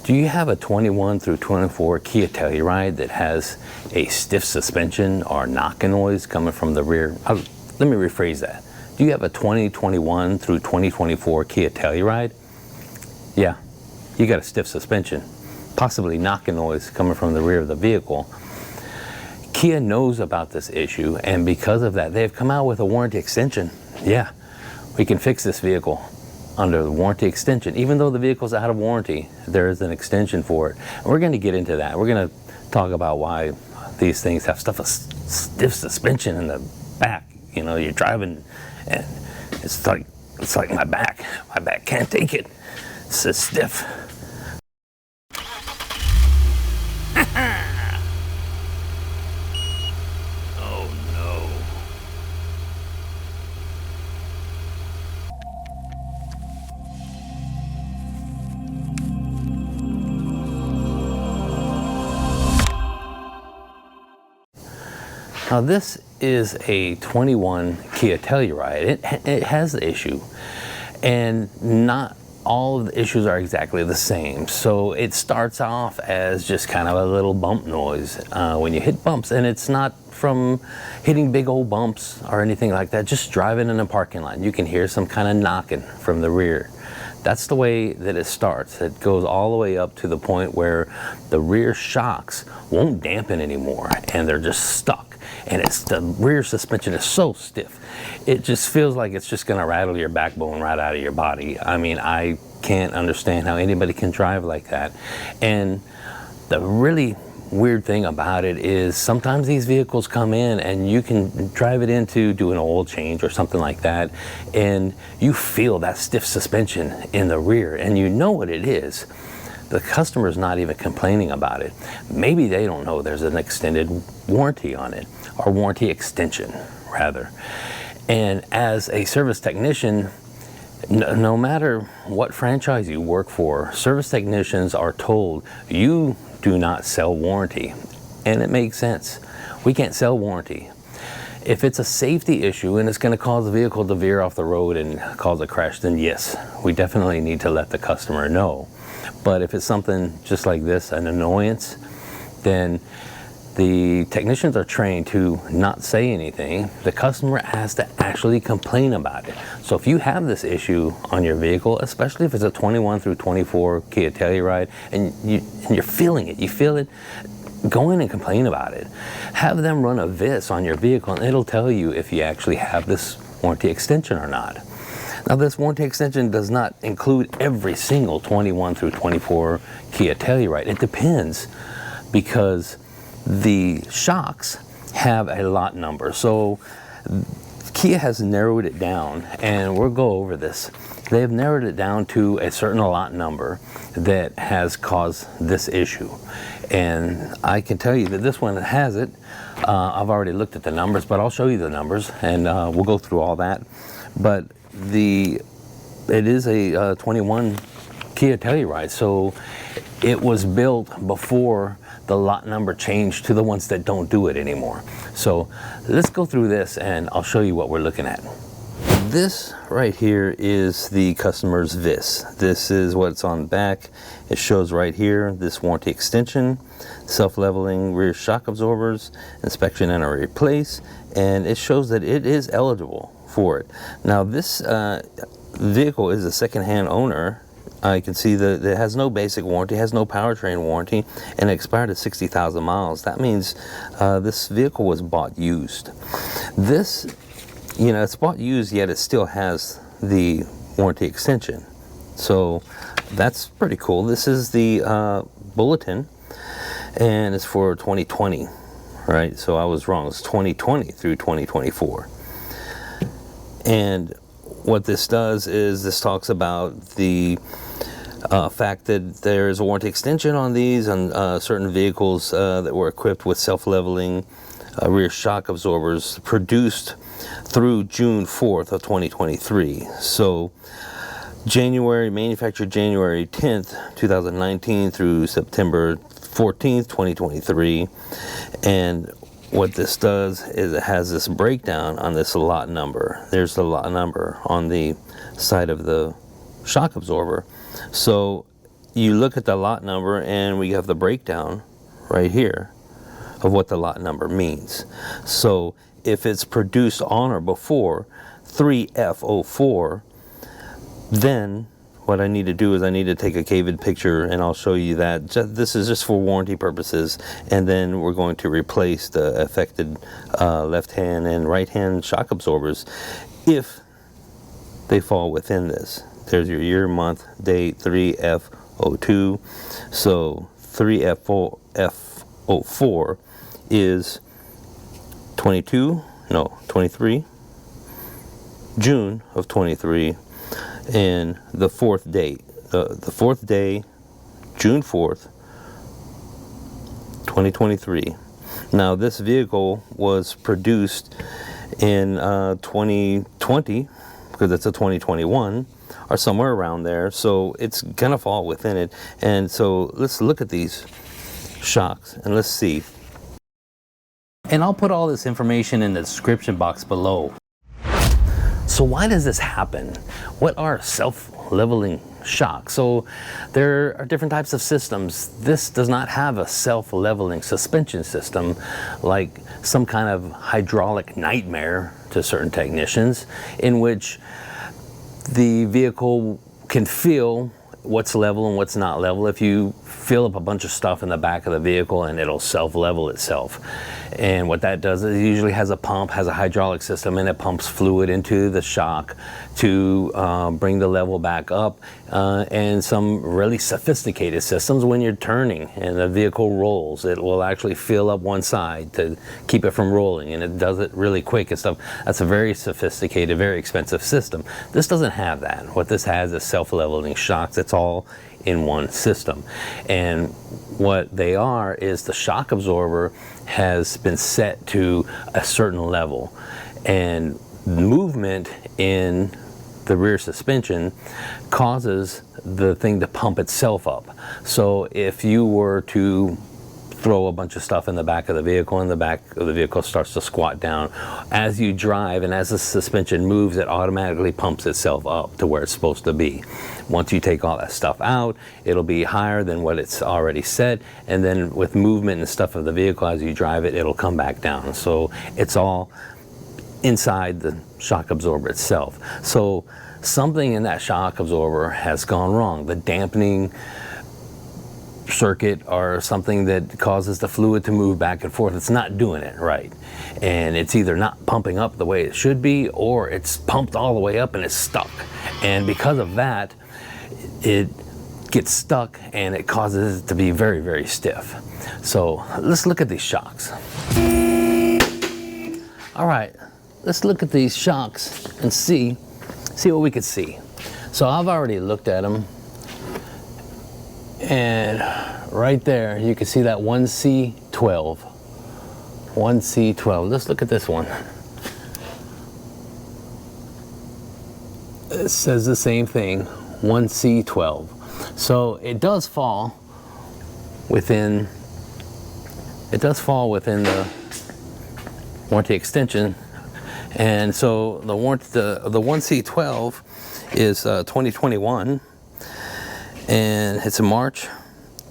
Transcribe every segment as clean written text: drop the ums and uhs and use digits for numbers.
Do you have a 21 through 24 Kia Telluride that has a stiff suspension or knocking noise coming from the rear? Let me rephrase that. Do you have a 2021 through 2024 Kia Telluride? Yeah, you got a stiff suspension, possibly knocking noise coming from the rear of the vehicle. Kia knows about this issue, and because of that, they've come out with a warranty extension. Yeah, we can fix this vehicle under the warranty extension. Even though the vehicle's out of warranty, there is an extension for it. And we're going to get into that. We're going to talk about why these things have a stiff suspension in the back. You know, you're driving and it's like my back can't take it. It's so stiff. Oh no. Now this is a 21 Kia Telluride. It has the issue, and not all of the issues are exactly the same. So it starts off as just kind of a little bump noise when you hit bumps, and it's not from hitting big old bumps or anything like that. Just driving in a parking lot, you can hear some kind of knocking from the rear. That's the way that it starts. It goes all the way up to the point where the rear shocks won't dampen anymore, and they're just stuck. And the rear suspension is so stiff, it just feels like it's just gonna rattle your backbone right out of your body. I mean, I can't understand how anybody can drive like that. And the really weird thing about it is sometimes these vehicles come in and you can drive it into do an oil change or something like that, and you feel that stiff suspension in the rear, and you know what it is. The customer's not even complaining about it. Maybe they don't know there's an extended warranty on it, or warranty extension rather. And as a service technician, no matter what franchise you work for, service technicians are told you do not sell warranty. And it makes sense. We can't sell warranty. If it's a safety issue and it's going to cause the vehicle to veer off the road and cause a crash, then yes, we definitely need to let the customer know. But if it's something just like this, an annoyance, then the technicians are trained to not say anything. The customer has to actually complain about it. So if you have this issue on your vehicle, especially if it's a 21 through 24 Kia Telluride, and you're feeling it, you feel it, go in and complain about it. Have them run a VIS on your vehicle, and it'll tell you if you actually have this warranty extension or not. Now, this warranty extension does not include every single 21 through 24 Kia Telluride. It depends, because the shocks have a lot number. So Kia has narrowed it down, and we'll go over this. They have narrowed it down to a certain lot number that has caused this issue. And I can tell you that this one has it. I've already looked at the numbers, but I'll show you the numbers, and we'll go through all that. But it is a 21 Kia Telluride, so it was built before the lot number changed to the ones that don't do it anymore. So let's go through this and I'll show you what we're looking at. This right here is the customer's VIS. This is what's on the back. It shows right here this warranty extension, self-leveling rear shock absorbers, inspection and a replace, and it shows that it is eligible for it. Now this vehicle is a second-hand owner. I can see that it has no basic warranty, has no powertrain warranty, and it expired at 60,000 miles. That means this vehicle was bought used. This, you know, it's bought used, yet it still has the warranty extension. So that's pretty cool. This is the Bulletin, and it's for 2020, right? So I was wrong. It's 2020 through 2024. And what this does is this talks about the fact that there is a warranty extension on these on certain vehicles that were equipped with self-leveling rear shock absorbers produced through June 4th of 2023. So manufactured January 10th, 2019 through September 14th, 2023. And what this does is it has this breakdown on this lot number. There's the lot number on the side of the shock absorber. So you look at the lot number, and we have the breakdown right here of what the lot number means. So if it's produced on or before 3F04, then what I need to do is I need to take a KVID picture, and I'll show you that. This is just for warranty purposes, and then we're going to replace the affected left hand and right hand shock absorbers if they fall within this. There's your year, month, date, 3F02. So 3F04 is 23 June of 23, and the fourth date, the fourth day, June 4th, 2023. Now this vehicle was produced in 2020, because it's a 2021 or somewhere around there, so it's gonna fall within it. And so let's look at these shocks and let's see. And I'll put all this information in the description box below. So why does this happen? What are self-leveling shocks? So there are different types of systems. This does not have a self-leveling suspension system like some kind of hydraulic nightmare to certain technicians, in which the vehicle can feel what's level and what's not level. If you fill up a bunch of stuff in the back of the vehicle, and it'll self-level itself. And what that does is it usually has a pump, has a hydraulic system, and it pumps fluid into the shock to bring the level back up. And some really sophisticated systems, when you're turning and the vehicle rolls, it will actually fill up one side to keep it from rolling, and it does it really quick and stuff. That's a very sophisticated, very expensive system. This doesn't have that. What this has is self-leveling shocks. It's all in one system. And what they are is the shock absorber has been set to a certain level, and movement in the rear suspension causes the thing to pump itself up. So if you were to throw a bunch of stuff in the back of the vehicle, and the back of the vehicle starts to squat down, as you drive and as the suspension moves, it automatically pumps itself up to where it's supposed to be. Once you take all that stuff out, it'll be higher than what it's already set, and then with movement and stuff of the vehicle as you drive it, it'll come back down. So it's all inside the shock absorber itself. So something in that shock absorber has gone wrong. The dampening circuit or something that causes the fluid to move back and forth, it's not doing it right. And it's either not pumping up the way it should be, or it's pumped all the way up and it's stuck. And because of that, it gets stuck and it causes it to be very, very stiff. So let's look at these shocks. All right, let's look at these shocks and see what we can see. So I've already looked at them, and right there you can see that 1C12. 1C12. Let's look at this one. It says the same thing, 1C12. So it does fall within the warranty extension. And so the 1C12 is 2021, and it's March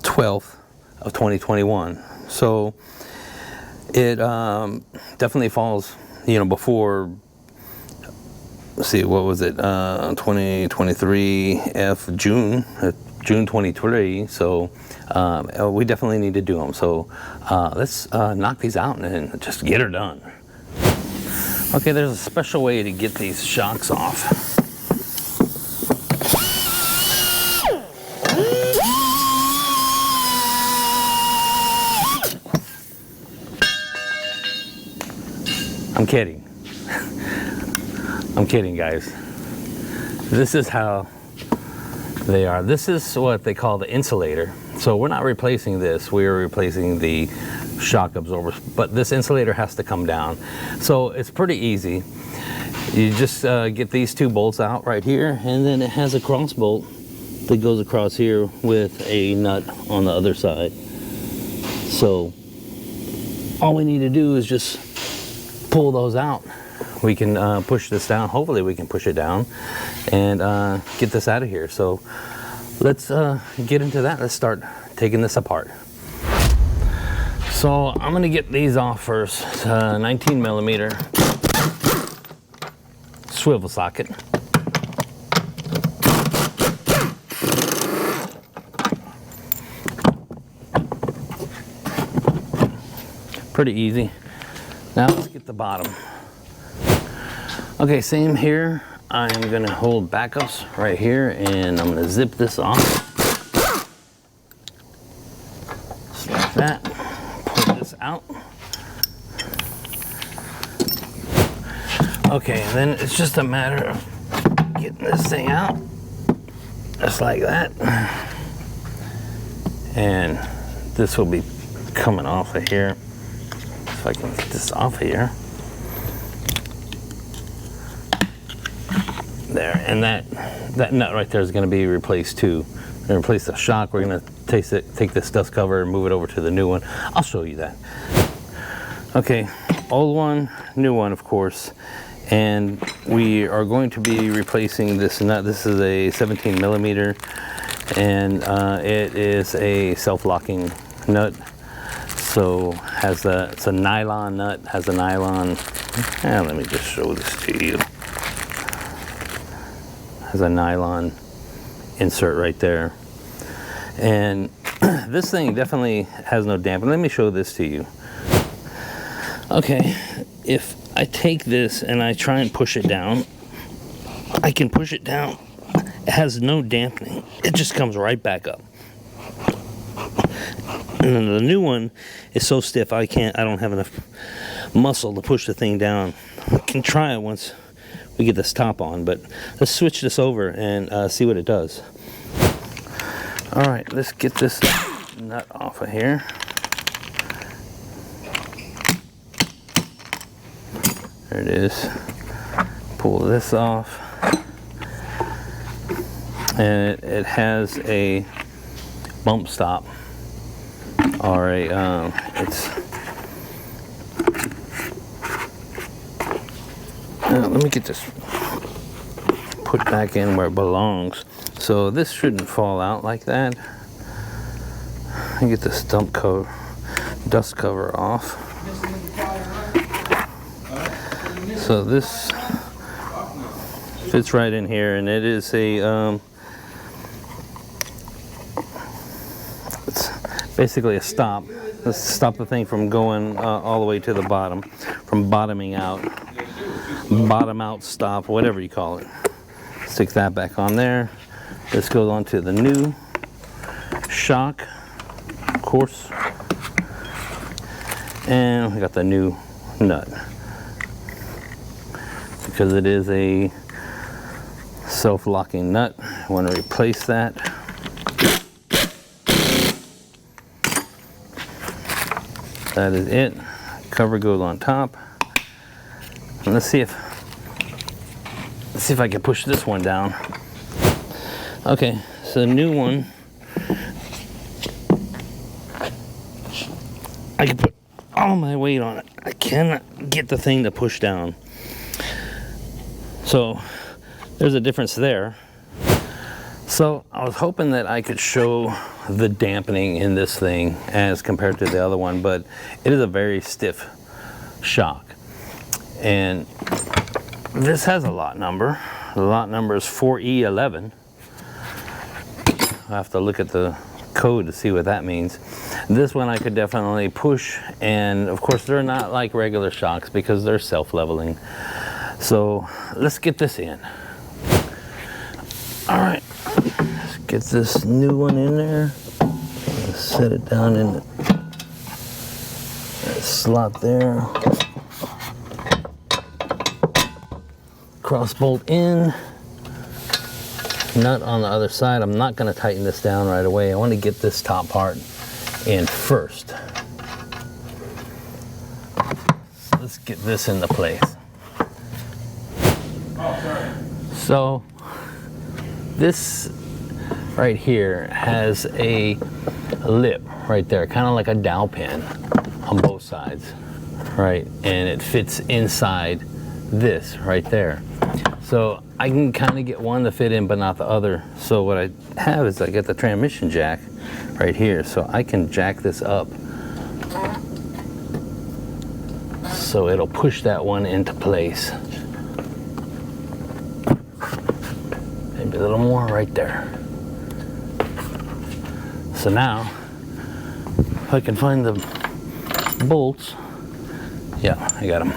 12th of 2021. So it definitely falls, before, let's see, what was it, 2023 June 23. So we definitely need to do them. So let's knock these out and just get her done. Okay, there's a special way to get these shocks off. I'm kidding. I'm kidding, guys. This is how they are. This is what they call the insulator. So we're not replacing this, we're replacing the shock absorbers, but this insulator has to come down. So it's pretty easy. You just get these two bolts out right here, and then it has a cross bolt that goes across here with a nut on the other side. So all we need to do is just pull those out. We can push this down. Hopefully we can push it down and get this out of here. So let's get into that. Let's start taking this apart. So I'm gonna get these off first. 19 millimeter swivel socket. Pretty easy. Now let's get the bottom. Okay, same here. I'm gonna hold backups right here and I'm gonna zip this off. Just like that. Pull this out. Okay, and then it's just a matter of getting this thing out. Just like that. And this will be coming off of here. If I can get this off of here. There, and that nut right there is going to be replaced too. We're going to replace the shock. We're going to take this dust cover and move it over to the new one. I'll show you that. Okay, old one, new one, of course. And we are going to be replacing this nut. This is a 17 millimeter, and it is a self-locking nut. So it's a nylon nut, has a nylon, let me just show this to you. Has a nylon insert right there. And this thing definitely has no dampening. Let me show this to you. Okay, if I take this and I try and push it down, I can push it down. It has no dampening. It just comes right back up. And then the new one is so stiff I don't have enough muscle to push the thing down. I can try it once we get this top on, but let's switch this over and see what it does. All right, let's get this nut off of here. There it is. Pull this off. And it has a bump stop. All right, let me get this put back in where it belongs. So this shouldn't fall out like that. Let me get this dust cover off. So this fits right in here, and it is a it's basically a stop. Let's stop the thing from going all the way to the bottom, from bottoming out. Bottom out stop, whatever you call it. Stick that back on there. This goes on to the new shock, of course. And we got the new nut. Because it is a self-locking nut, I want to replace that. That is it. Cover goes on top. And let's see if I can push this one down. Okay, so the new one, I can put all my weight on it. I cannot get the thing to push down. So there's a difference there. So I was hoping that I could show the dampening in this thing as compared to the other one, but it is a very stiff shock. And this has a lot number. The lot number is 4E11. I have to look at the code to see what that means. This one I could definitely push, and of course they're not like regular shocks because they're self-leveling. So let's get this in. All right, let's get this new one in there. Let's set it down in the slot there. Cross bolt in. Nut on the other side. I'm not going to tighten this down right away. I want to get this top part in first. So let's get this into place. So this right here has a lip right there, kind of like a dowel pin on both sides, right? And it fits inside this right there. So I can kind of get one to fit in but not the other. So what I have is I got the transmission jack right here, so I can jack this up so it'll push that one into place. Maybe a little more right there. So now if I can find the bolts, yeah, I got them.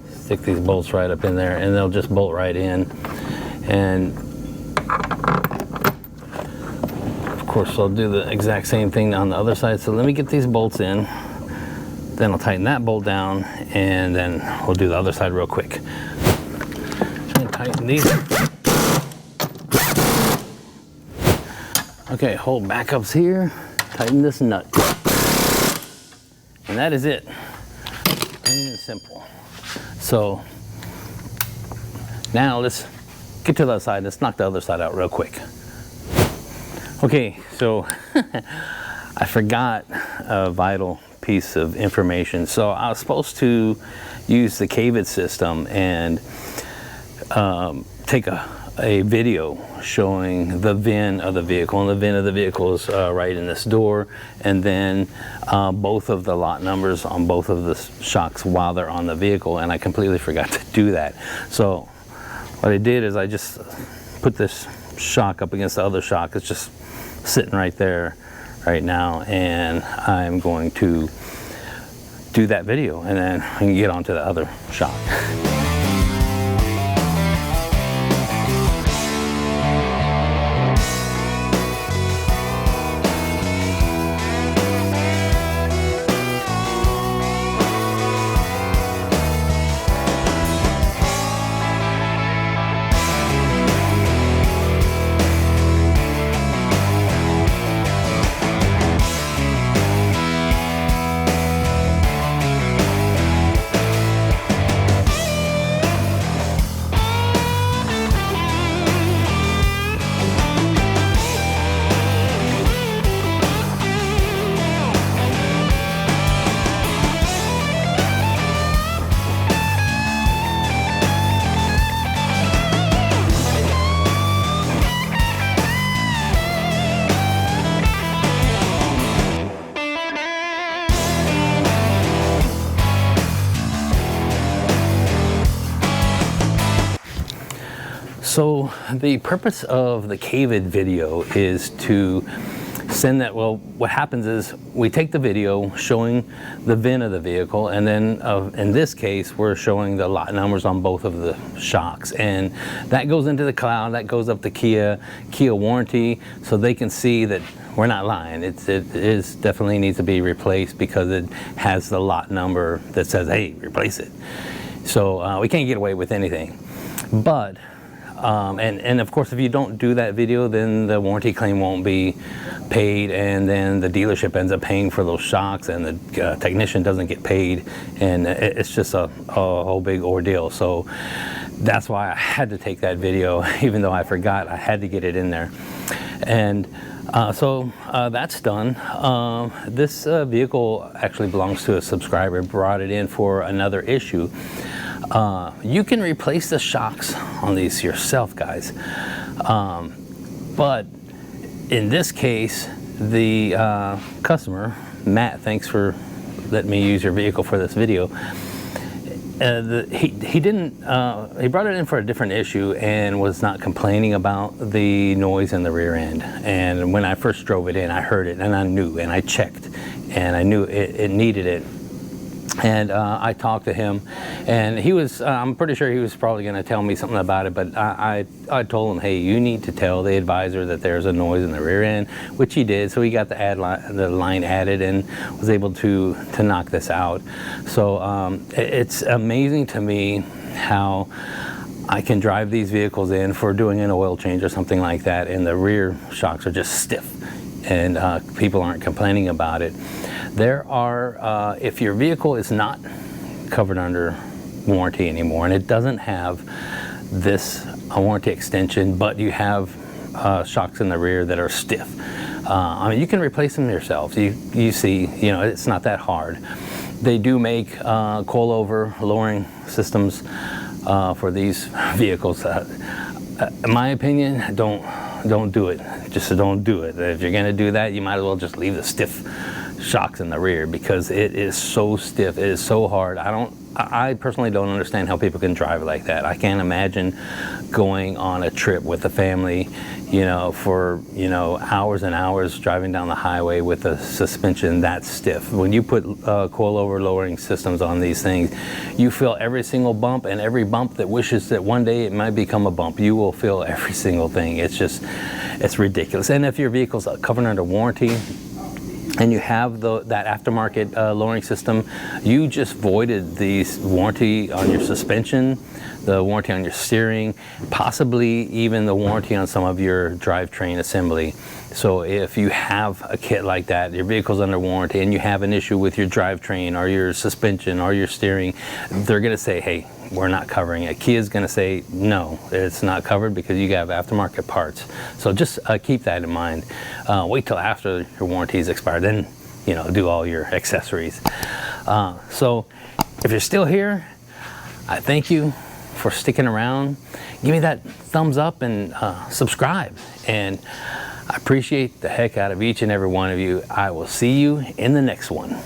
Stick these bolts right up in there and they'll just bolt right in. And of course I'll do the exact same thing on the other side. So let me get these bolts in, then I'll tighten that bolt down, and then we'll do the other side real quick. Tighten these. Okay, hold backups here, tighten this nut. And that is it. Plain and simple. So now let's get to the other side. Let's knock the other side out real quick. Okay, so I forgot a vital piece of information. So I was supposed to use the KIA system and take a video showing the VIN of the vehicle, and the VIN of the vehicle is right in this door, and then both of the lot numbers on both of the shocks while they're on the vehicle, and I completely forgot to do that. So what I did is I just put this shock up against the other shock. It's just sitting right there right now, and I'm going to do that video and then I can get onto the other shock. So the purpose of the KIA video is to send that, well, what happens is we take the video showing the VIN of the vehicle, and then in this case we're showing the lot numbers on both of the shocks, and that goes into the cloud, that goes up to KIA warranty, so they can see that we're not lying. It is definitely needs to be replaced because it has the lot number that says, hey, replace it. So we can't get away with anything. But and of course, if you don't do that video, then the warranty claim won't be paid, and then the dealership ends up paying for those shocks, and the technician doesn't get paid, and it's just a whole big ordeal. So that's why I had to take that video, even though I forgot. I had to get it in there. And so that's done. This vehicle actually belongs to a subscriber, brought it in for another issue. You can replace the shocks on these yourself, guys, but in this case the customer, Matt, thanks for letting me use your vehicle for this video. He brought it in for a different issue and was not complaining about the noise in the rear end. And when I first drove it in, I heard it, and I knew, and I checked, and I knew it needed it. And I talked to him, and he was, I'm pretty sure he was probably going to tell me something about it, but I told him, hey, you need to tell the advisor that there's a noise in the rear end, which he did. So he got the line added and was able to knock this out. So it's amazing to me how I can drive these vehicles in for doing an oil change or something like that, and the rear shocks are just stiff, and people aren't complaining about it. There are, if your vehicle is not covered under warranty anymore, and it doesn't have this warranty extension, but you have shocks in the rear that are stiff, I mean, you can replace them yourselves. You see, you know, it's not that hard. They do make coilover lowering systems for these vehicles. In my opinion, don't do it. Just don't do it. If you're gonna do that, you might as well just leave the stiff shocks in the rear, because it is so stiff, it is so hard. I personally don't understand how people can drive like that. I can't imagine going on a trip with the family, you know, for, you know, hours and hours driving down the highway with a suspension that stiff. When you put coilover lowering systems on these things, you feel every single bump, and every bump that wishes that one day it might become a bump. You will feel every single thing. It's just, it's ridiculous. And if your vehicle's covered under warranty, and you have that aftermarket lowering system, you just voided the warranty on your suspension, the warranty on your steering, possibly even the warranty on some of your drivetrain assembly. So if you have a kit like that, your vehicle's under warranty, and you have an issue with your drivetrain or your suspension or your steering, they're gonna say, hey, we're not covering it. Kia's gonna say, no, it's not covered because you have aftermarket parts. So just keep that in mind. Wait till after your warranty is expired, then, you know, do all your accessories. So if you're still here, I thank you for sticking around. Give me that thumbs up and subscribe. And I appreciate the heck out of each and every one of you. I will see you in the next one.